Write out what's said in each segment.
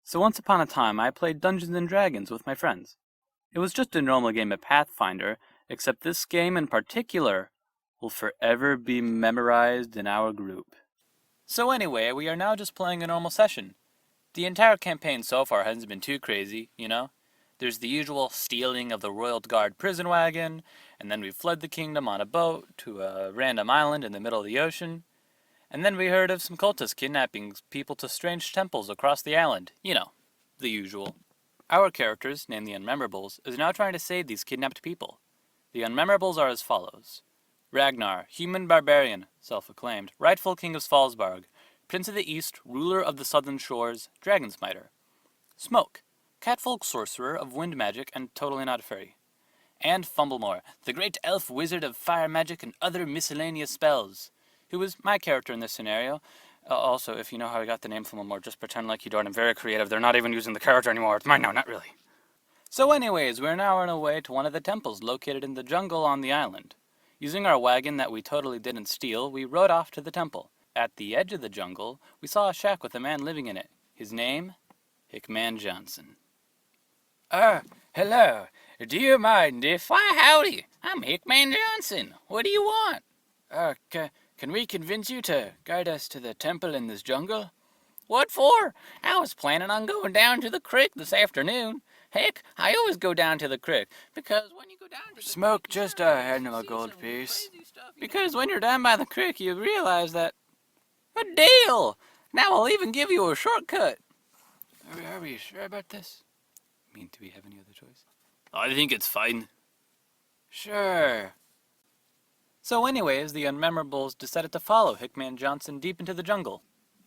So once upon a time, I played Dungeons and Dragons with my friends. It was just a normal game of Pathfinder, except this game in particular will forever be memorized in our group. So anyway, we are now just playing a normal session. The entire campaign so far hasn't been too crazy, you know? There's the usual stealing of the Royal Guard prison wagon, and then we fled the kingdom on a boat to a random island in the middle of the ocean. And then we heard of some cultists kidnapping people to strange temples across the island. You know, the usual. Our characters, named the Unmemorables, is now trying to save these kidnapped people. The Unmemorables are as follows. Ragnar, human barbarian, self-acclaimed, rightful king of Svalbard, prince of the east, ruler of the southern shores, dragon smiter. Smoke, catfolk sorcerer of wind magic and totally not a fairy. And Fumblemore, the great elf wizard of fire magic and other miscellaneous spells, who is my character in this scenario. Also, if you know how I got the name Fumblemore, just pretend like you don't. I'm very creative. They're not even using the character anymore. It's mine now, not really. So anyways, we're now on our way to one of the temples located in the jungle on the island. Using our wagon that we totally didn't steal, we rode off to the temple. At the edge of the jungle, we saw a shack with a man living in it. His name? Hickman Johnson. Hello. Do you mind if... Why, howdy. I'm Hickman Johnson. What do you want? Can we convince you to guide us to the temple in this jungle? What for? I was planning on going down to the creek this afternoon. Heck, I always go down to the creek, because when you go down to the Smoke, creek, just hand him a gold piece. Because when you're down by the creek, you realize that... A deal! Now I'll even give you a shortcut. Are we sure about this? I mean, do we have any other choice? I think it's fine. Sure. So anyways, the Unmemorables decided to follow Hickman Johnson deep into the jungle.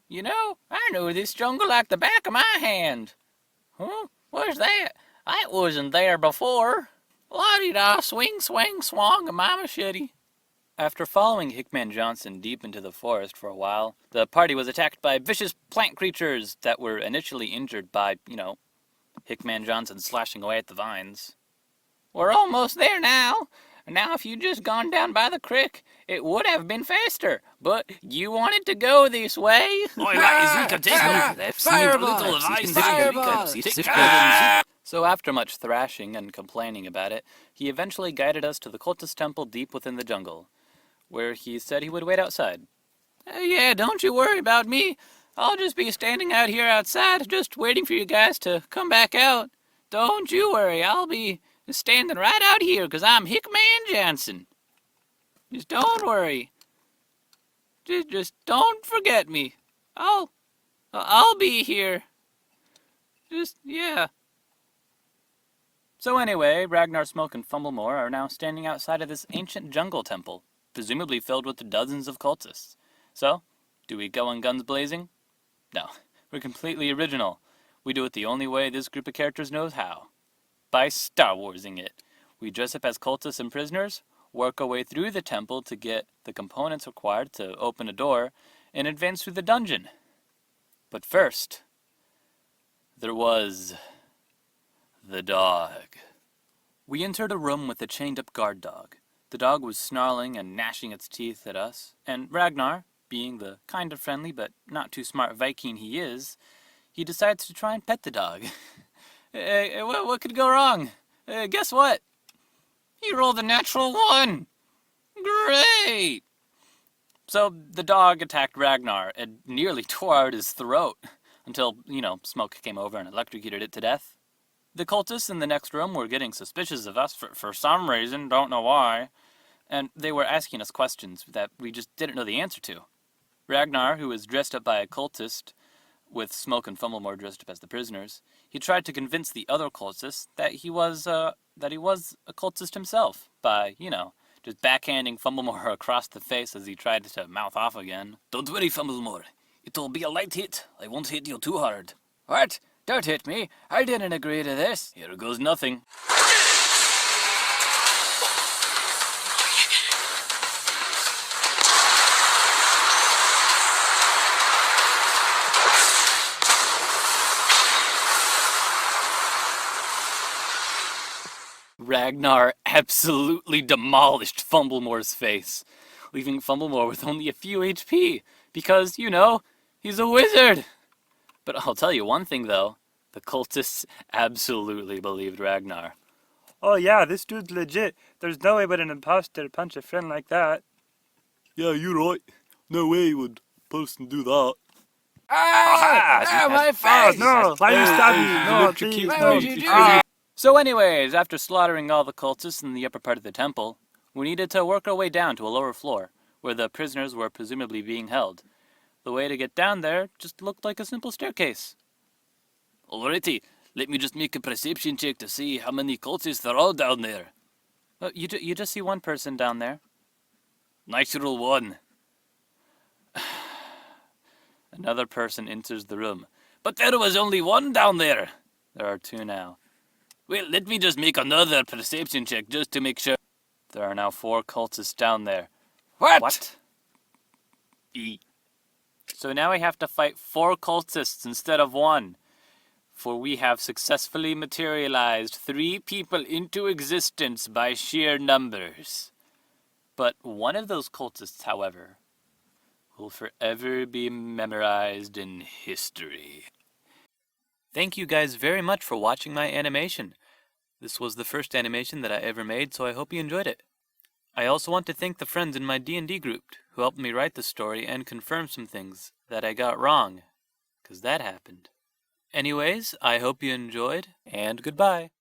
You know, I know this jungle like the back of my hand. Huh? What's that? I wasn't there before. La-di-da, swing, swang, swong, a my machete. After following Hickman Johnson deep into the forest for a while, the party was attacked by vicious plant creatures that were initially injured by, Hickman Johnson slashing away at the vines. We're almost there now. Now if you'd just gone down by the creek, it would have been faster. But you wanted to go this way. So after much thrashing and complaining about it, he eventually guided us to the cultist temple deep within the jungle, where he said he would wait outside. Yeah, don't you worry about me. I'll just be standing out here outside, just waiting for you guys to come back out. Don't you worry, I'll be standing right out here, 'cause I'm Hickman Johnson. Just don't worry. Just don't forget me. I'll be here. Yeah. So anyway, Ragnar, Smoke, and Fumblemore are now standing outside of this ancient jungle temple, presumably filled with dozens of cultists. So, do we go on guns blazing? No, we're completely original. We do it the only way this group of characters knows how. By Star Warsing it. We dress up as cultists and prisoners, work our way through the temple to get the components required to open a door, and advance through the dungeon. But first, there was... the dog. We entered a room with a chained-up guard dog. The dog was snarling and gnashing its teeth at us, and Ragnar, being the kind of friendly but not too smart Viking he is, he decides to try and pet the dog. What could go wrong? Guess what? You rolled a natural 1. Great! So the dog attacked Ragnar and nearly tore out his throat until, Smoke came over and electrocuted it to death. The cultists in the next room were getting suspicious of us for some reason, don't know why, and they were asking us questions that we just didn't know the answer to. Ragnar, who was dressed up by a cultist, with Smoke and Fumblemore dressed up as the prisoners, he tried to convince the other cultists that he was a cultist himself by, just backhanding Fumblemore across the face as he tried to mouth off again. Don't worry, Fumblemore. It'll be a light hit. I won't hit you too hard. What? Don't hit me. I didn't agree to this. Here goes nothing. Ragnar absolutely demolished Fumblemore's face, leaving Fumblemore with only a few HP, because, he's a wizard. But I'll tell you one thing, though. The cultists absolutely believed Ragnar. Oh yeah, this dude's legit. There's no way would an imposter punch a friend like that. Yeah, you're right. No way would a person do that. Ah, my Oh face! no, why you stab me? hey, No, electrocute please, me. no. Why would you do Ah. that? So anyways, after slaughtering all the cultists in the upper part of the temple, we needed to work our way down to a lower floor, where the prisoners were presumably being held. The way to get down there just looked like a simple staircase. Alrighty, let me just make a perception check to see how many cultists there are down there. You just see one person down there. Natural one. Another person enters the room. But there was only one down there. There are two now. Well, let me just make another perception check just to make sure. There are now 4 cultists down there. What? So now we have to fight 4 cultists instead of 1. For we have successfully materialized 3 people into existence by sheer numbers. But one of those cultists, however, will forever be memorized in history. Thank you guys very much for watching my animation. This was the first animation that I ever made, so I hope you enjoyed it. I also want to thank the friends in my D&D group who helped me write the story and confirm some things that I got wrong, 'cause that happened. Anyways, I hope you enjoyed, and goodbye.